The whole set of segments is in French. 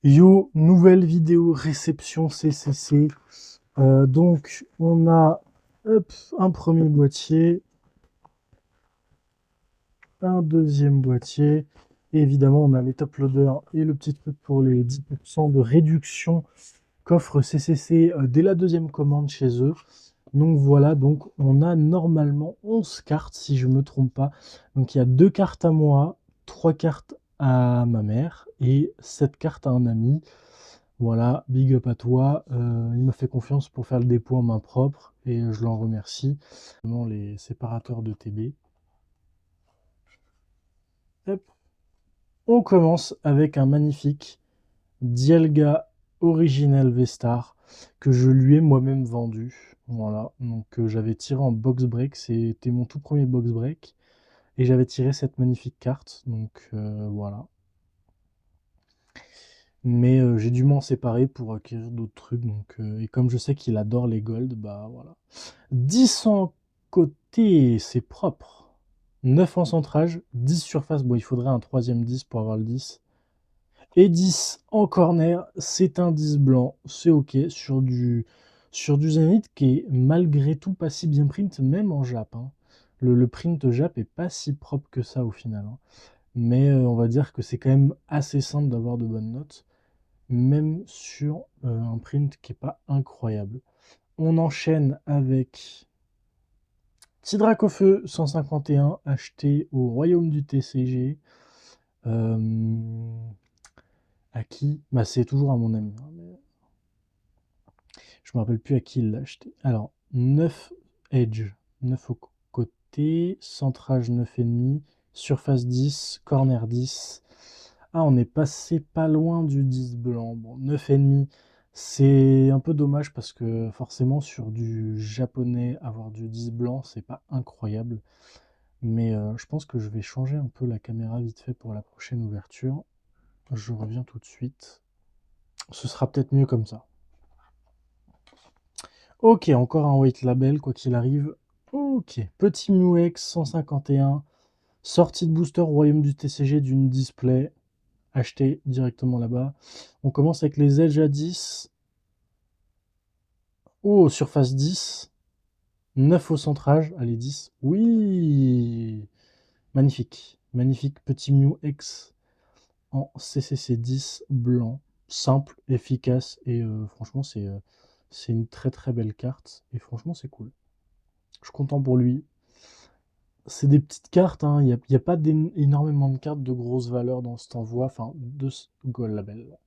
Yo, nouvelle vidéo réception CCC. Donc, on a hop, un premier boîtier, un deuxième boîtier. Et évidemment, on a les top loaders et le petit truc pour les 10% de réduction qu'offre CCC dès la deuxième commande chez eux. Donc voilà, donc on a normalement 11 cartes si je me trompe pas. Donc il y a 2 cartes à moi, 3 cartes à ma mère et 7 cartes à un ami. Voilà, big up à toi. Il m'a fait confiance pour faire le dépôt en main propre et je l'en remercie. Vraiment les séparateurs de TB. Hop. On commence avec un magnifique Dialga Original V-Star que je lui ai moi-même vendu. Voilà, donc j'avais tiré en box break, c'était mon tout premier box break et j'avais tiré cette magnifique carte. Donc voilà. Mais j'ai dû m'en séparer pour acquérir d'autres trucs. Donc, et comme je sais qu'il adore les gold, bah voilà. 10 en côté, c'est propre. 9 en centrage, 10 surface. Bon, il faudrait un troisième 10 pour avoir le 10. Et 10 en corner, c'est un 10 blanc. C'est ok sur du Zénith qui est malgré tout pas si bien print, même en Jap, hein. Le print Jap est pas si propre que ça au final, hein. Mais on va dire que c'est quand même assez simple d'avoir de bonnes notes, même sur un print qui est pas incroyable. On enchaîne avec Tidrac-au-Feu 151, acheté au Royaume du TCG. À qui? Bah, c'est toujours à mon ami, hein, mais je me rappelle plus à qui il l'a acheté. Alors, 9 edge, 9 au côté, centrage 9,5, surface 10, corner 10. Ah, on est passé pas loin du 10 blanc. Bon, 9,5, c'est un peu dommage parce que forcément sur du japonais, avoir du 10 blanc, c'est pas incroyable. Mais je pense que je vais changer un peu la caméra vite fait pour la prochaine ouverture. Je reviens tout de suite. Ce sera peut-être mieux comme ça. Ok, encore un white label, quoi qu'il arrive. Ok, petit Muex 151, sortie de booster Royaume du TCG d'une display, acheté directement là-bas. On commence avec les Edge à 10. Oh, surface 10. 9 au centrage, allez 10. Oui, magnifique. Magnifique petit Muex en CCC 10 blanc. Simple, efficace et franchement c'est une très très belle carte et franchement c'est cool. Je suis content pour lui. C'est des petites cartes, hein. Il y a pas énormément de cartes de grosse valeur dans cet envoi, enfin de Gold Label.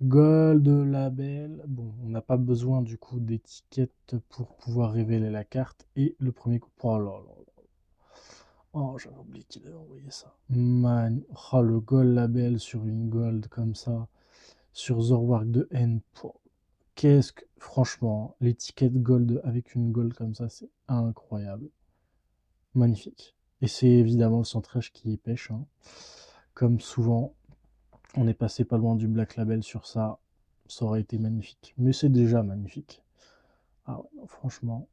Gold Label, bon, on n'a pas besoin du coup d'étiquette pour pouvoir révéler la carte. Et le premier coup, oh là là là. Oh, j'avais oublié qu'il avait envoyé ça. Man, oh, le Gold Label sur une Gold comme ça, sur Zorwark de N. Qu'est-ce que, franchement, l'étiquette Gold avec une Gold comme ça, c'est incroyable. Magnifique. Et c'est évidemment le centrage qui pêche, hein. Comme souvent, on est passé pas loin du Black Label sur ça. Ça aurait été magnifique. Mais c'est déjà magnifique. Ah ouais, non, franchement,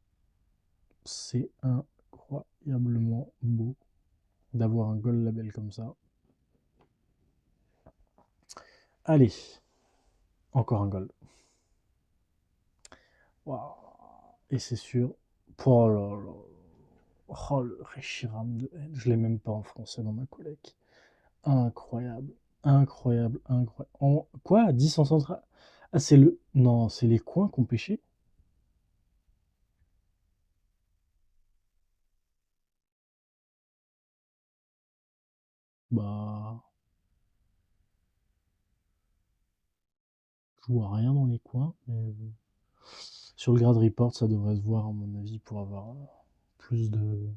c'est incroyablement beau d'avoir un Gold Label comme ça. Allez, encore un Gold. Waouh. Et c'est sûr. Oh là là. Oh, le Reshiram de N. Je l'ai même pas en français dans ma collecte. Incroyable, incroyable, incroyable. Quoi? 10 en central? Ah, c'est le. Non, c'est les coins qu'on pêchait? Bah, je vois rien dans les coins. Mais sur le grade report, ça devrait se voir, à mon avis, pour avoir plus de.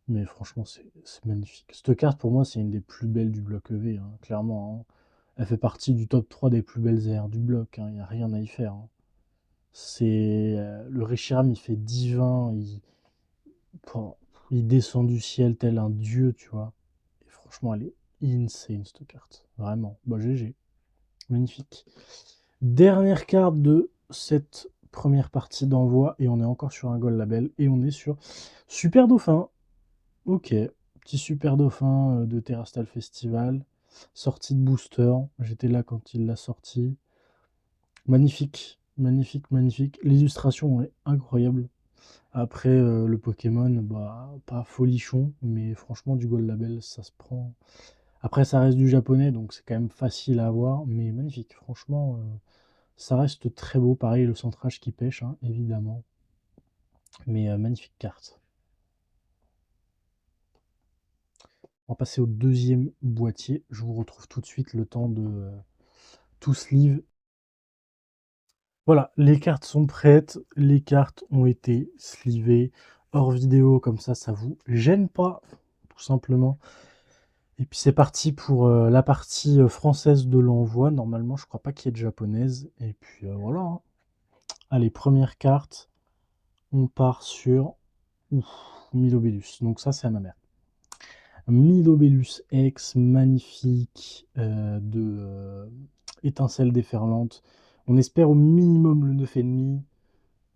Mais franchement, c'est magnifique. Cette carte, pour moi, c'est une des plus belles du bloc EV, hein, clairement, hein. Elle fait partie du top 3 des plus belles AR du bloc, hein. Il n'y a rien à y faire, hein. C'est. Le Reshiram, il fait divin. Pouah, il descend du ciel tel un dieu, tu vois. Et franchement, elle est insane, cette carte. Vraiment. Bah, GG. Magnifique. Dernière carte de cette première partie d'envoi. Et on est encore sur un Gold Label. Et on est sur Super Dauphin. Ok. Petit Super Dauphin de Terrastal Festival. Sortie de booster, j'étais là quand il l'a sorti. Magnifique, magnifique, magnifique. L'illustration est incroyable. Après, le Pokémon, bah, pas folichon, mais franchement, du Gold Label, ça se prend. Après, ça reste du japonais, donc c'est quand même facile à avoir, mais magnifique. Franchement, ça reste très beau. Pareil, le centrage qui pêche, hein, évidemment. Mais magnifique carte. On va passer au deuxième boîtier. Je vous retrouve tout de suite le temps de tout sleeve. Voilà, les cartes sont prêtes. Les cartes ont été slivées hors vidéo, comme ça vous gêne pas, tout simplement. Et puis c'est parti pour la partie française de l'envoi. Normalement, je crois pas qu'il y ait de japonaise. Et puis voilà, hein. Allez, première carte. On part sur ouf, Milobellus. Donc ça, c'est à ma mère. Milobellus X, magnifique, de étincelle déferlante. On espère au minimum le 9,5,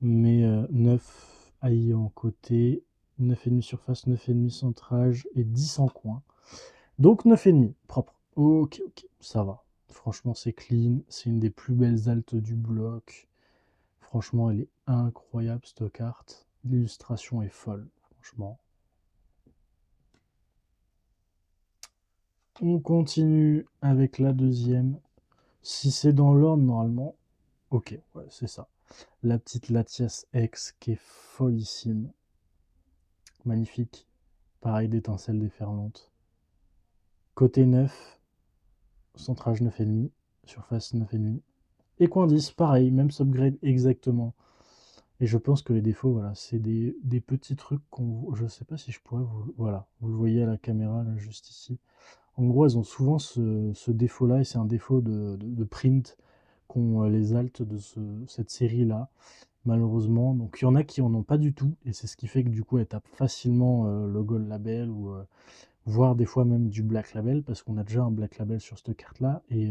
mais 9 AI en côté, 9,5 surface, 9,5 centrage et 10 en coin. Donc 9,5, propre. Ok, ok, ça va. Franchement, c'est clean. C'est une des plus belles altes du bloc. Franchement, elle est incroyable, cette carte. L'illustration est folle, franchement. On continue avec la deuxième. Si c'est dans l'ordre, normalement. Ok, ouais, c'est ça. La petite Latias X qui est follissime. Magnifique. Pareil, d'étincelles déferlantes. Côté 9, centrage 9,5, surface 9,5. Et coin 10, pareil, même subgrade exactement. Et je pense que les défauts, voilà, c'est des petits trucs qu'on. Je sais pas si je pourrais vous. Voilà, vous le voyez à la caméra, là, juste ici. En gros, elles ont souvent ce défaut-là, et c'est un défaut de print qu'ont les altes de cette série-là, malheureusement. Donc il y en a qui en ont pas du tout, et c'est ce qui fait que du coup, elles tapent facilement le Gold Label, ou voire des fois même du Black Label, parce qu'on a déjà un Black Label sur cette carte-là, et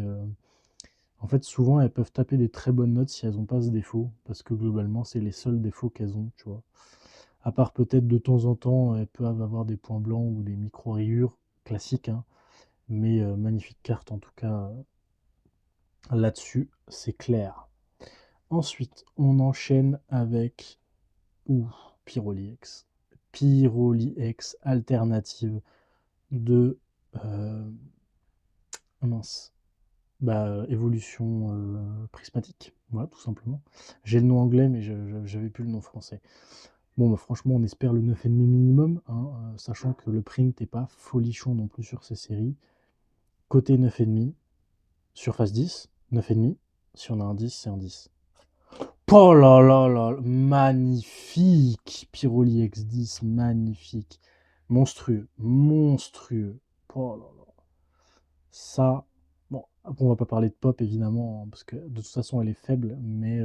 en fait, souvent, elles peuvent taper des très bonnes notes si elles n'ont pas ce défaut, parce que globalement, c'est les seuls défauts qu'elles ont, tu vois. À part peut-être de temps en temps, elles peuvent avoir des points blancs ou des micro-rayures, classiques, hein. Mais magnifique carte en tout cas, là-dessus, c'est clair. Ensuite, on enchaîne avec Pyroli-X. Pyroli-X alternative de mince. Bah, évolution prismatique, voilà, tout simplement. J'ai le nom anglais, mais j'avais plus le nom français. Bon, bah, franchement, on espère le 9,5 minimum, hein, sachant que le print n'est pas folichon non plus sur ces séries. Côté 9,5, surface 10, 9,5. Si on a un 10, c'est un 10. Oh là là là, magnifique! Pyroli X10, magnifique. Monstrueux, monstrueux. Oh là là. Ça, bon, après, on va pas parler de pop évidemment, hein, parce que de toute façon elle est faible, mais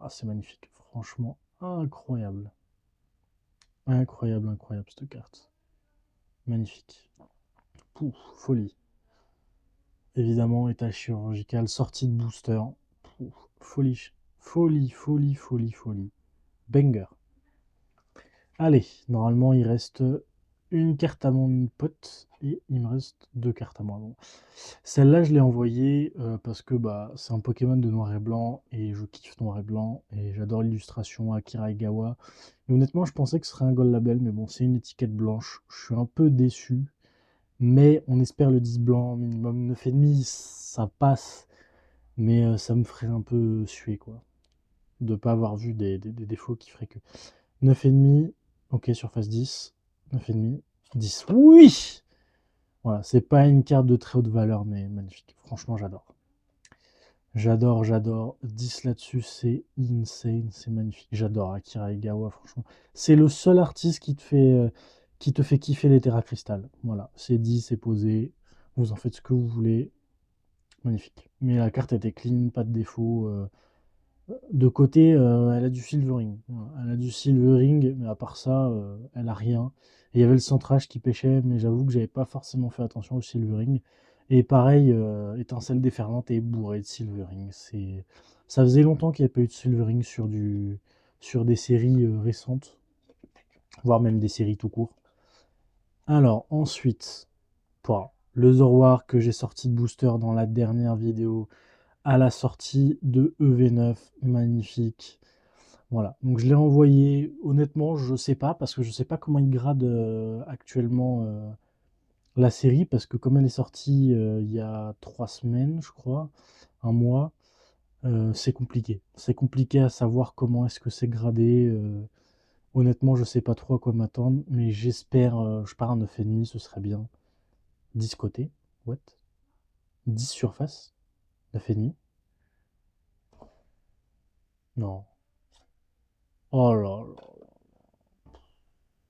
c'est magnifique. Franchement, incroyable. Incroyable, incroyable cette carte. Magnifique. Pouf, folie. Évidemment, étage chirurgical, sortie de booster. Pouf, folie, folie, folie, folie, folie. Banger. Allez, normalement, il reste une carte à mon pote et il me reste deux cartes à moi. Bon. Celle-là, je l'ai envoyée parce que bah, c'est un Pokémon de noir et blanc et je kiffe noir et blanc et j'adore l'illustration Akira Egawa. Et honnêtement, je pensais que ce serait un Gold Label, mais bon, c'est une étiquette blanche. Je suis un peu déçu, mais on espère le 10 blanc minimum 9,5, ça passe, mais ça me ferait un peu suer, quoi, de pas avoir vu des défauts qui feraient que 9,5, ok, surface 10, 9,5, 10. Oui! Voilà, c'est pas une carte de très haute valeur, mais magnifique. Franchement, j'adore. J'adore, j'adore. 10 là-dessus, c'est insane, c'est magnifique. J'adore Akira Egawa, franchement. C'est le seul artiste qui te fait kiffer les Terra Crystal. Voilà, c'est dit, c'est posé. Vous en faites ce que vous voulez. Magnifique. Mais la carte était clean, pas de défaut. De côté, elle a du silvering. Voilà, elle a du silvering, mais à part ça, elle a rien. Et il y avait le centrage qui pêchait, mais j'avoue que j'avais pas forcément fait attention au silvering. Et pareil, étincelle déferlante est bourrée de silvering. Ça faisait longtemps qu'il n'y avait pas eu de silvering sur des séries récentes, voire même des séries tout court. Alors ensuite, le Zoroark que j'ai sorti de booster dans la dernière vidéo à la sortie de EV9, magnifique. Voilà, donc je l'ai envoyé. Honnêtement, je sais pas, parce que je sais pas comment il grade actuellement la série, parce que comme elle est sortie il y a 3 semaines, je crois, un mois, c'est compliqué. C'est compliqué à savoir comment est-ce que c'est gradé. Honnêtement, je sais pas trop à quoi m'attendre, mais j'espère, je pars à 9,5, ce serait bien. 10 côtés, what? 10 surface, 9,5? Non. Oh là là.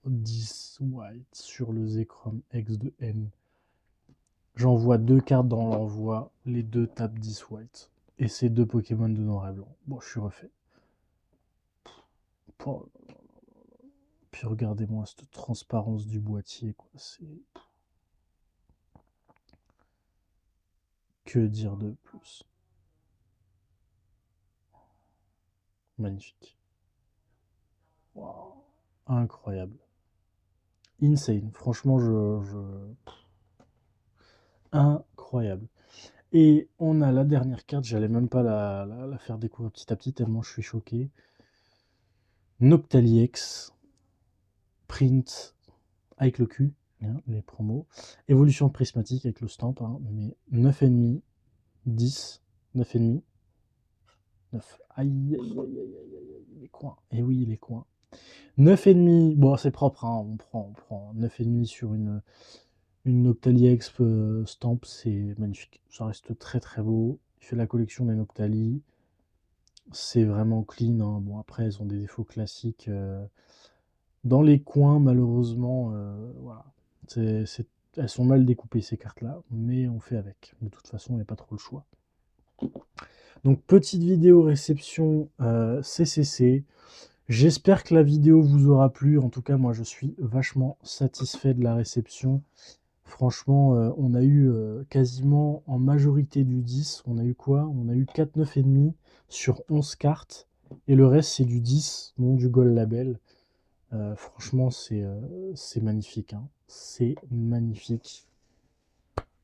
10 white sur le Zekrom X de N. J'envoie 2 cartes dans l'envoi, les deux tapent 10 white. Et c'est 2 Pokémon de noir et blanc. Bon, je suis refait. Oh. Puis regardez-moi cette transparence du boîtier, quoi. C'est... Que dire de plus? Magnifique. Wow. Incroyable. Insane. Franchement, incroyable. Et on a la dernière carte, j'allais même pas la faire découvrir petit à petit, tellement je suis choqué. Noctaliex, print avec le cul, hein, les promos. Évolution prismatique avec le stamp, hein, mais 9,5, 10, 9,5, 9. Aïe, aïe, aïe, aïe, aïe, aïe, les coins. Et oui, les coins. 9,5, bon, c'est propre, hein, on prend 9,5 sur une Noctaliex stamp, c'est magnifique. Ça reste très très beau. Il fait la collection des Noctali. C'est vraiment clean, hein. Bon, après, elles ont des défauts classiques. Dans les coins, malheureusement, voilà. Elles sont mal découpées, ces cartes-là, mais on fait avec. De toute façon, il n'y a pas trop le choix. Donc, petite vidéo réception CCC. J'espère que la vidéo vous aura plu. En tout cas, moi, je suis vachement satisfait de la réception. Franchement, on a eu quasiment en majorité du 10. On a eu quoi? On a eu 4, 9,5 sur 11 cartes. Et le reste, c'est du 10, non du Gold Label. Franchement, c'est magnifique, hein. C'est magnifique.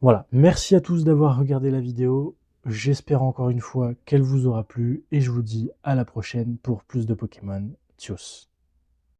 Voilà, merci à tous d'avoir regardé la vidéo. J'espère encore une fois qu'elle vous aura plu. Et je vous dis à la prochaine pour plus de Pokémon. Tchuss.